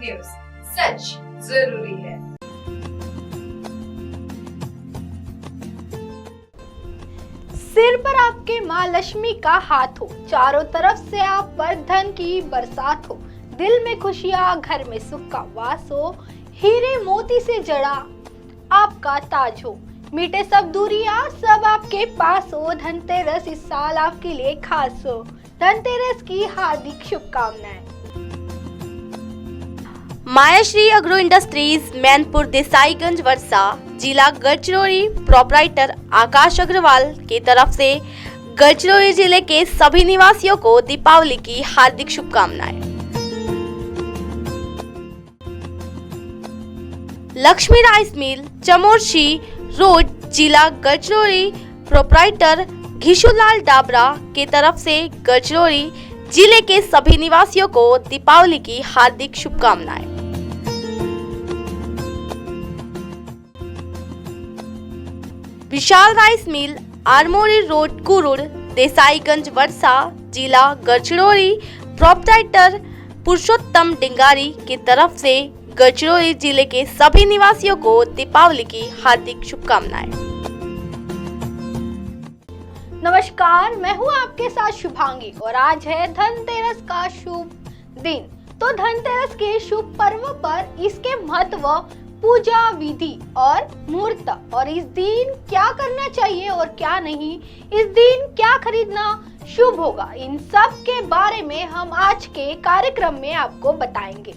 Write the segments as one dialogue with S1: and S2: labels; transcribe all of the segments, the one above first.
S1: News, सच जरूरी है।
S2: सिर पर आपके माँ लक्ष्मी का हाथ हो, चारों तरफ से आप पर धन की बरसात हो, दिल में खुशियाँ, घर में सुख का वास हो, हीरे मोती से जड़ा आपका ताज हो, मीठे सब दूरियां सब आपके पास हो, धनतेरस इस साल आपके लिए खास हो, धनतेरस की हार्दिक शुभकामनाएं।
S3: मायाश्री एग्रो इंडस्ट्रीज, मैनपुर, देसाईगंज, वर्षा, जिला गढ़चिरौली, प्रोपराइटर आकाश अग्रवाल की तरफ से गढ़चिरौली जिले के सभी निवासियों को दीपावली की हार्दिक शुभकामनाएं। लक्ष्मी राइस मिल, चमोरशी रोड, जिला गढ़चिरौली, प्रोपराइटर घिशुलाल डाबरा की तरफ से गढ़चिरौली जिले के सभी निवासियों को दीपावली की हार्दिक शुभकामनाएं। Vishal rice mill, Armori road, Kurud, Desaiganj, Varsha, जिला गढ़चिरौली, प्रोपराइटर पुरुषोत्तम डिंगारी की तरफ से गढ़चिरौली जिले के सभी निवासियों को दीपावली की हार्दिक शुभकामनाएं।
S2: नमस्कार, मैं हूँ आपके साथ शुभांगी और आज है धनतेरस का शुभ दिन। तो धनतेरस के शुभ पर्व पर इसके महत्व, पूजा विधि और मुहूर्त, और इस दिन क्या करना चाहिए और क्या नहीं, इस दिन क्या खरीदना शुभ होगा, इन सब के बारे में हम आज के कार्यक्रम में आपको बताएंगे।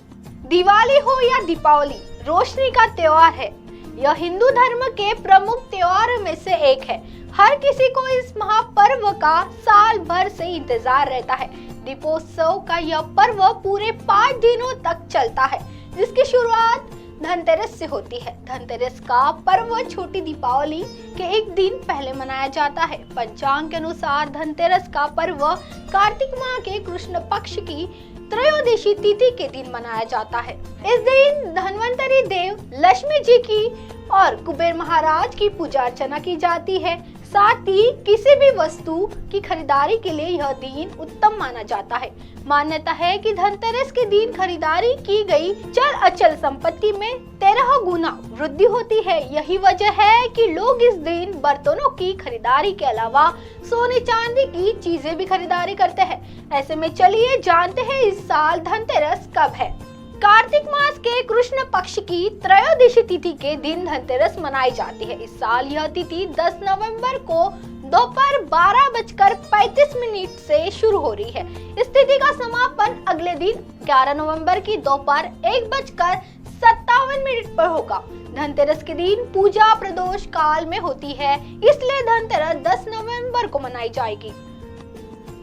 S2: दिवाली हो या दीपावली, रोशनी का त्योहार है। यह हिंदू धर्म के प्रमुख त्योहारों में से एक है। हर किसी को इस महापर्व का साल भर से इंतजार रहता है। दीपोत्सव का यह पर्व पूरे 5 दिनों तक चलता है, जिसकी शुरुआत धनतेरस से होती है। धनतेरस का पर्व छोटी दीपावली के एक दिन पहले मनाया जाता है। पंचांग के अनुसार धनतेरस का पर्व कार्तिक माह के कृष्ण पक्ष की त्रयोदशी तिथि के दिन मनाया जाता है। इस दिन धन्वंतरी देव, लक्ष्मी जी की और कुबेर महाराज की पूजा अर्चना की जाती है। साथ ही किसी भी वस्तु की खरीदारी के लिए यह दिन उत्तम माना जाता है। मान्यता है कि धनतेरस के दिन खरीदारी की गई चल अचल संपत्ति में 13 गुना वृद्धि होती है। यही वजह है कि लोग इस दिन बर्तनों की खरीदारी के अलावा सोने चांदी की चीजें भी खरीदारी करते हैं। ऐसे में चलिए जानते हैं इस साल धनतेरस कब है। कार्तिक मास के कृष्ण पक्ष की त्रयोदशी तिथि के दिन धनतेरस मनाई जाती है। इस साल यह तिथि 10 नवंबर को दोपहर 12:35 से शुरू हो रही है। इस तिथि का समापन अगले दिन 11 नवंबर की दोपहर 1:57 पर होगा। धनतेरस के दिन पूजा प्रदोष काल में होती है, इसलिए धनतेरस 10 नवंबर को मनाई जाएगी।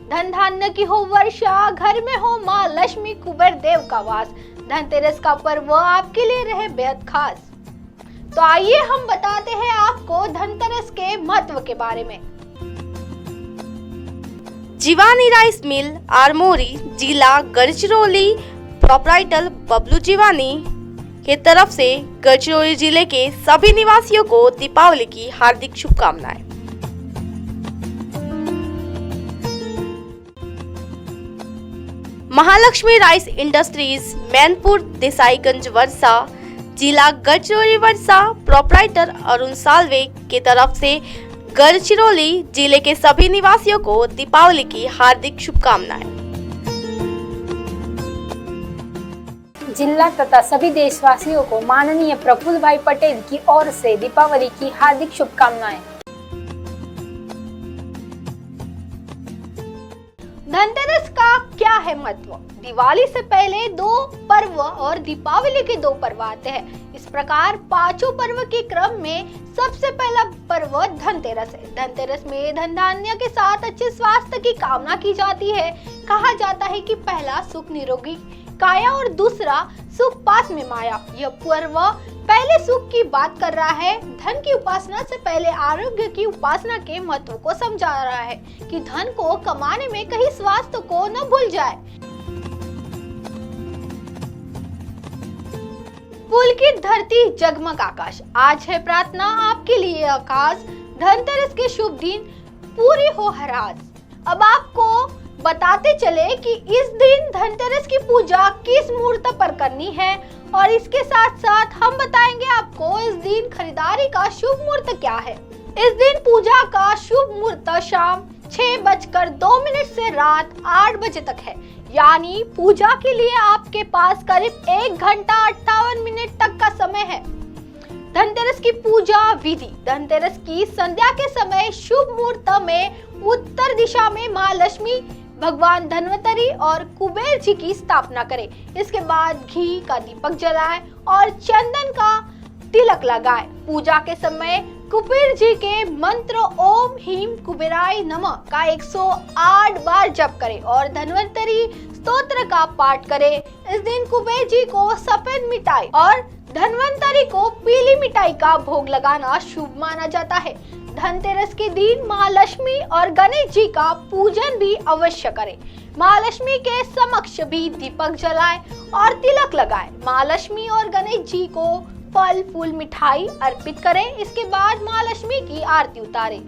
S2: धन धान्य की हो वर्षा, घर में हो माँ लक्ष्मी, कुबेर देव का वास, धनतेरस का पर्व आपके लिए रहे बेहद खास। तो आइए हम बताते हैं आपको धनतेरस के महत्व के बारे में।
S3: जीवानी राइस मिल, आरमोरी, जिला गढ़चिरौली, प्रोपराइटर बबलू जीवानी की तरफ से गढ़चिरौली जिले के सभी निवासियों को दीपावली की हार्दिक शुभकामनाएं। महालक्ष्मी राइस इंडस्ट्रीज, मैनपुर, देसाईगंज, वर्षा, जिला गढ़चिरौली, वर्षा, प्रोपराइटर अरुण साल्वे की तरफ से गढ़चिरौली जिले के सभी निवासियों को दीपावली की हार्दिक शुभकामनाएं।
S4: जिला तथा सभी देशवासियों को माननीय प्रफुल्ल भाई पटेल की ओर से दीपावली की हार्दिक शुभकामनाएं।
S2: धनतेरस का क्या है महत्व? दिवाली से पहले 2 पर्व और दीपावली के 2 पर्व आते हैं। इस प्रकार 5 पर्व के क्रम में सबसे पहला पर्व धनतेरस है। धनतेरस में धन धान्य के साथ अच्छे स्वास्थ्य की कामना की जाती है। कहा जाता है कि पहला सुख निरोगी काया और दूसरा सुख पास में माया। यह पर्व पहले सुख की बात कर रहा है। धन की उपासना से पहले आरोग्य की उपासना के महत्व को समझा रहा है कि धन को कमाने में कहीं स्वास्थ्य को न भूल जाए। पुलकित धरती, जगमग आकाश, आज है प्रार्थना आपके लिए आकाश, धनतेरस के शुभ दिन पूरी हो हर आज। अब आपको बताते चले कि इस दिन धनतेरस की पूजा किस मुहूर्त पर करनी है और इसके साथ साथ हम बताएंगे आपको इस दिन खरीदारी का शुभ मुहूर्त क्या है। इस दिन पूजा का शुभ मुहूर्त शाम 6:02 से रात 8 बजे तक है, यानी पूजा के लिए आपके पास करीब 1 घंटा 58 मिनट तक का समय है। धनतेरस की पूजा विधि। धनतेरस की संध्या के समय शुभ मुहूर्त में उत्तर दिशा में माँ लक्ष्मी, भगवान धन्वंतरी और कुबेर जी की स्थापना करें। इसके बाद घी का दीपक जलाएं और चंदन का तिलक लगाएं। पूजा के समय कुबेर जी के मंत्र ओम ह्रीं कुबेराय नमः का 108 बार जप करें और धन्वंतरी स्तोत्र का पाठ करें। इस दिन कुबेर जी को सफेद मिठाई और धन्वंतरी को पीली मिठाई का भोग लगाना शुभ माना जाता है। धनतेरस के दिन माँ लक्ष्मी और गणेश जी का पूजन भी अवश्य करें। माँ लक्ष्मी के समक्ष भी दीपक जलाएं और तिलक लगाएं। माँ लक्ष्मी और गणेश जी को फल फूल मिठाई अर्पित करें। इसके बाद माँ लक्ष्मी की आरती उतारें।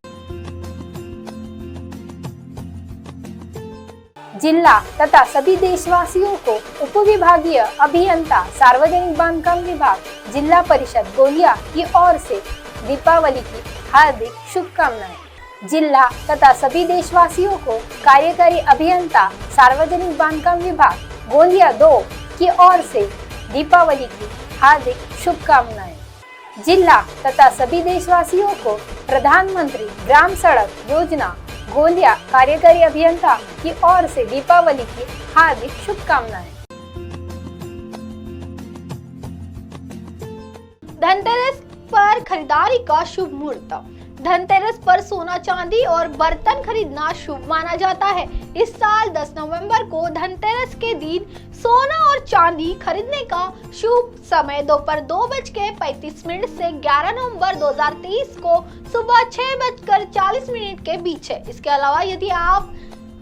S4: जिला तथा सभी देशवासियों को उपविभागीय अभियंता सार्वजनिक बांधकाम विभाग जिला परिषद गोंदिया की ओर से दीपावली की हार्दिक शुभकामनाएं। जिला तथा सभी देशवासियों को कार्यकारी अभियंता सार्वजनिक बांधकाम विभाग गोंदिया 2 की ओर से दीपावली की हार्दिक शुभकामनाएं। जिला तथा सभी देशवासियों को प्रधानमंत्री ग्राम सड़क योजना गोंदिया कार्यकारी अभियंता की ओर से दीपावली की हार्दिक शुभकामनाएं।
S2: धनतेरस पर खरीदारी का शुभ मुहूर्त। धनतेरस पर सोना चांदी और बर्तन खरीदना शुभ माना जाता है। इस साल 10 नवंबर को धनतेरस के दिन सोना और चांदी खरीदने का शुभ समय दोपहर 2:35 से 11 नवंबर 2023 को सुबह 6:40 के बीच है। इसके अलावा यदि आप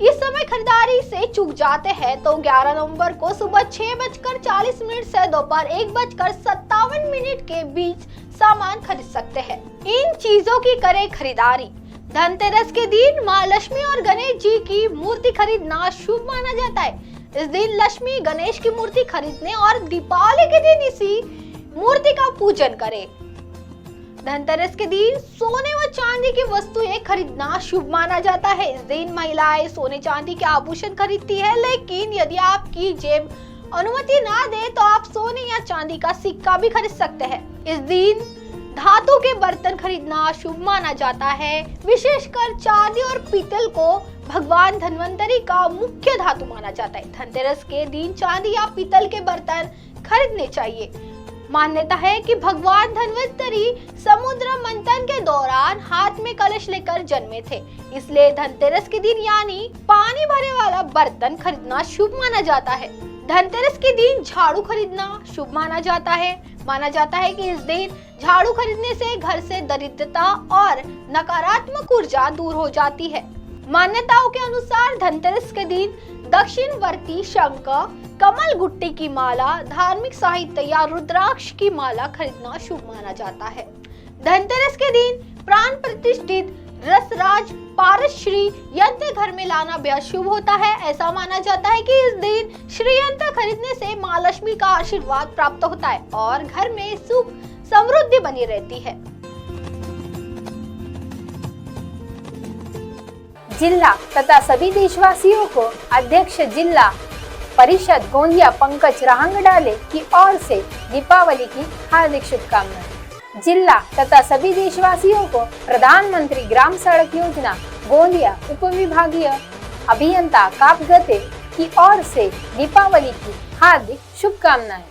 S2: इस समय खरीदारी से चूक जाते हैं तो 11 नवंबर को सुबह 6:40 से दोपहर 1:57 के बीच सामान खरीद सकते हैं। इन चीजों की करें खरीदारी। धनतेरस के दिन माँ लक्ष्मी और गणेश जी की मूर्ति खरीदना शुभ माना जाता है। इस दिन लक्ष्मी गणेश की मूर्ति खरीदने और दीपावली के दिन इसी मूर्ति का पूजन करें। धनतेरस के दिन सोने व चांदी की वस्तुएं खरीदना शुभ माना जाता है। इस दिन महिलाएं सोने चांदी के आभूषण खरीदती है, लेकिन यदि आपकी जेब अनुमति ना दे तो आप सोने या चांदी का सिक्का भी खरीद सकते हैं। इस दिन धातु के बर्तन खरीदना शुभ माना जाता है। विशेषकर चांदी और पीतल को भगवान धन्वंतरी का मुख्य धातु माना जाता है। धनतेरस के दिन चांदी या पीतल के बर्तन खरीदने चाहिए। मान्यता है कि भगवान धन्वंतरी समुद्र मंथन के दौरान हाथ में कलश लेकर जन्मे थे, इसलिए धनतेरस के दिन यानी पानी भरे वाला बर्तन खरीदना शुभ माना जाता है। धनतेरस के दिन झाड़ू खरीदना शुभ माना जाता है। माना जाता है कि इस दिन झाड़ू खरीदने से घर से दरिद्रता और नकारात्मक ऊर्जा दूर हो जाती है। मान्यताओं के अनुसार धनतेरस के दिन दक्षिणवर्ती शंख, कमल गुट्टी की माला, धार्मिक साहित्य या रुद्राक्ष की माला खरीदना शुभ माना जाता है। धनतेरस के दिन प्राण प्रतिष्ठित रसराज पारसश्री यंत्र घर में लाना बेहद शुभ होता है। ऐसा माना जाता है कि इस दिन श्री यंत्र खरीदने से माँ लक्ष्मी का आशीर्वाद प्राप्त होता है और घर में सुख समृद्धि बनी रहती है।
S4: जिला तथा सभी देशवासियों को अध्यक्ष जिला परिषद गोंदिया पंकज राहंगडाले की ओर से दीपावली की हार्दिक शुभकामनाएं। जिला तथा सभी देशवासियों को प्रधानमंत्री ग्राम सड़क योजना गोंदिया उपविभागीय अभियंता कापगते की ओर से दीपावली की हार्दिक शुभकामनाएं।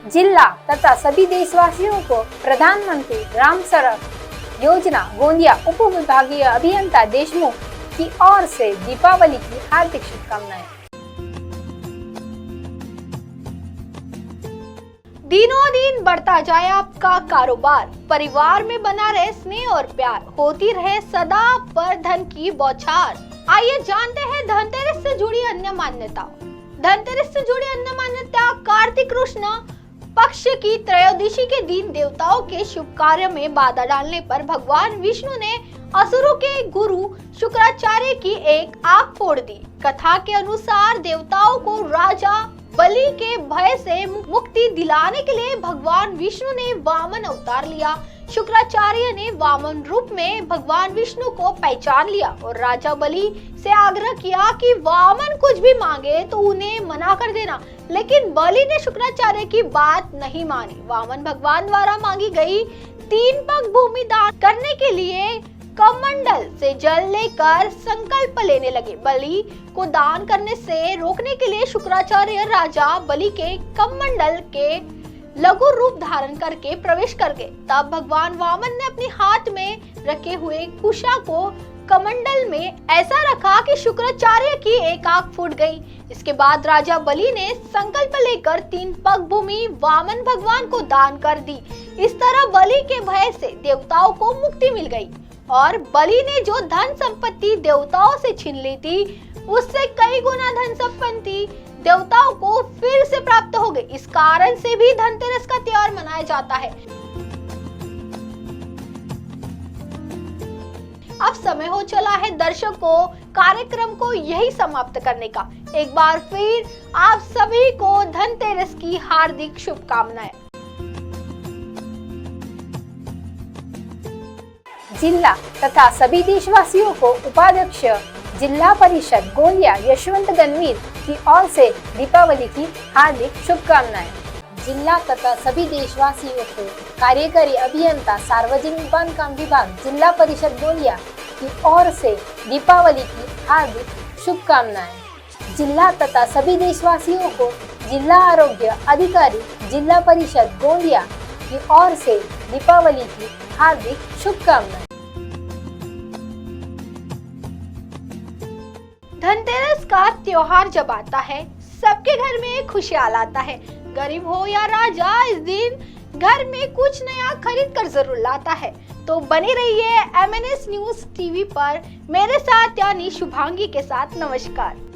S4: जिला तथा सभी देशवासियों को प्रधानमंत्री ग्राम सड़क योजना गोंदिया उपविभागीय अभियंता देशमुख की ओर से दीपावली की हार्दिक शुभकामनाएं।
S2: दिनों दिन बढ़ता जाए आपका कारोबार, परिवार में बना रहे स्नेह और प्यार, होती रहे सदा पर धन की बौछार। आइए जानते हैं धनतेरस से जुड़ी अन्य मान्यता। धनतेरस से जुड़ी अन्य मान्यता। कार्तिक कृष्ण पक्ष की त्रयोदशी के दिन देवताओं के शुभ कार्य में बाधा डालने पर भगवान विष्णु ने असुरों के गुरु शुक्राचार्य की एक आंख फोड़ दी। कथा के अनुसार देवताओं को राजा बलि के भय से मुक्ति दिलाने के लिए भगवान विष्णु ने वामन अवतार लिया। शुक्राचार्य ने वामन रूप में भगवान विष्णु को पहचान लिया और राजा बलि से आग्रह किया कि वामन कुछ भी मांगे तो उन्हें मना कर देना, लेकिन बलि ने शुक्राचार्य की बात नहीं मानी। वामन भगवान द्वारा मांगी गई 3 पग भूमि दान करने के लिए कमंडल से जल लेकर संकल्प लेने लगे। बलि को दान करने से रोकने के लिए शुक्राचार्य राजा बलि के कमंडल के लघु रूप धारण करके प्रवेश कर गए। तब भगवान वामन ने अपने हाथ में रखे हुए कुशा को कमंडल में ऐसा रखा कि शुक्राचार्य की एक आंख फूट गई। इसके बाद राजा बलि ने संकल्प लेकर 3 पग भूमि वामन भगवान को दान कर दी। इस तरह बलि के भय से देवताओं को मुक्ति मिल गई और बलि ने जो धन संपत्ति देवताओं से छीन ली थी उससे कई गुना धन संपत्ति देवताओं को फिर से प्राप्त हो गई। इस कारण से भी धनतेरस का त्योहार मनाया जाता है। अब समय हो चला है दर्शकों कार्यक्रम को यही समाप्त करने का। एक बार फिर आप सभी को धनतेरस की हार्दिक शुभकामनाएं।
S4: जिला तथा सभी देशवासियों को उपाध्यक्ष जिला परिषद गोंदिया यशवंत गणवीर की ओर से दीपावली की हार्दिक शुभकामनाएं। जिला तथा सभी देशवासियों को कार्यकारी अभियंता सार्वजनिक बांधकाम विभाग जिला परिषद गोंदिया की ओर से दीपावली की हार्दिक शुभकामनाएं। जिला तथा सभी देशवासियों को जिला आरोग्य अधिकारी जिला परिषद गोंदिया की ओर से दीपावली की हार्दिक शुभकामनाएं।
S2: धनतेरस का त्योहार जब आता है सबके घर में खुशहाल आता है। गरीब हो या राजा इस दिन घर में कुछ नया खरीद कर जरूर लाता है। तो बने रहिए MNS न्यूज टीवी पर मेरे साथ यानी शुभांगी के साथ। नमस्कार।